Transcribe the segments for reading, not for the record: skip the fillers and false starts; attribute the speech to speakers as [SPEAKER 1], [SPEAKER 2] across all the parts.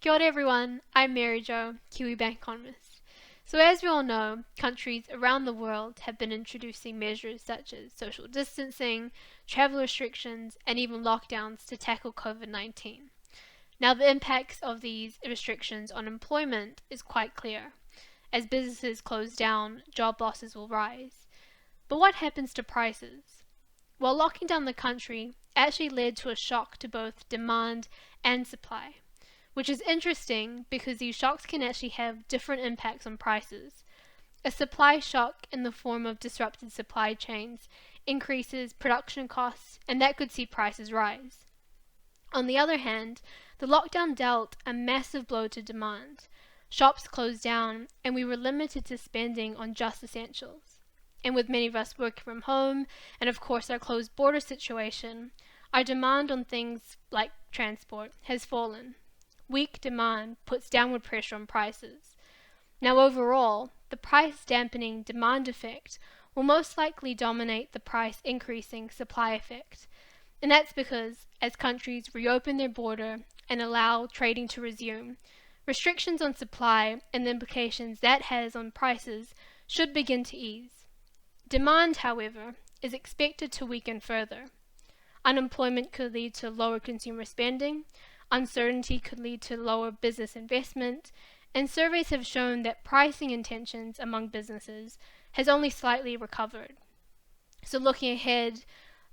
[SPEAKER 1] Kia ora everyone, I'm Mary Jo, Kiwi Bank economist. So as we all know, countries around the world have been introducing measures such as social distancing, travel restrictions, and even lockdowns to tackle COVID-19. Now the impacts of these restrictions on employment is quite clear. As businesses close down, job losses will rise. But what happens to prices? Well, locking down the country actually led to a shock to both demand and supply, which is interesting because these shocks can actually have different impacts on prices. A supply shock in the form of disrupted supply chains increases production costs, and that could see prices rise. On the other hand, the lockdown dealt a massive blow to demand. Shops closed down, and we were limited to spending on just essentials. And with many of us working from home, and of course our closed border situation, our demand on things like transport has fallen. Weak demand puts downward pressure on prices. Now overall, the price dampening demand effect will most likely dominate the price increasing supply effect. And that's because as countries reopen their border and allow trading to resume, restrictions on supply and the implications that has on prices should begin to ease. Demand, however, is expected to weaken further. Unemployment could lead to lower consumer spending, uncertainty could lead to lower business investment, and surveys have shown that pricing intentions among businesses has only slightly recovered. So looking ahead,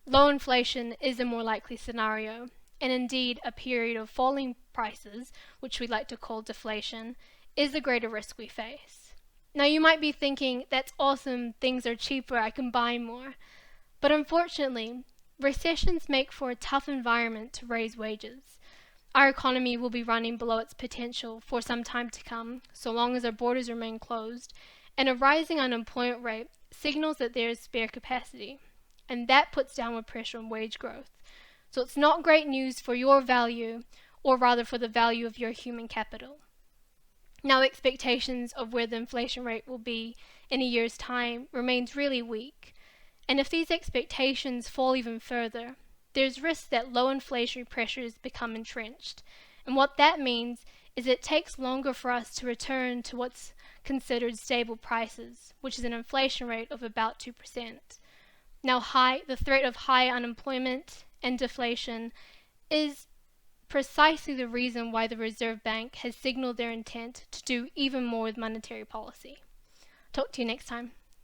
[SPEAKER 1] low inflation is a more likely scenario, and indeed a period of falling prices, which we like to call deflation, is the greater risk we face. Now you might be thinking, that's awesome, things are cheaper, I can buy more. But unfortunately, recessions make for a tough environment to raise wages. Our economy will be running below its potential for some time to come, so long as our borders remain closed, and a rising unemployment rate signals that there is spare capacity, and that puts downward pressure on wage growth. So it's not great news for your value, or rather for the value of your human capital. Now expectations of where the inflation rate will be in a year's time remains really weak, and if these expectations fall even further, there's risk that low inflationary pressures become entrenched. And what that means is it takes longer for us to return to what's considered stable prices, which is an inflation rate of about 2%. Now the threat of high unemployment and deflation is precisely the reason why the Reserve Bank has signaled their intent to do even more with monetary policy. Talk to you next time.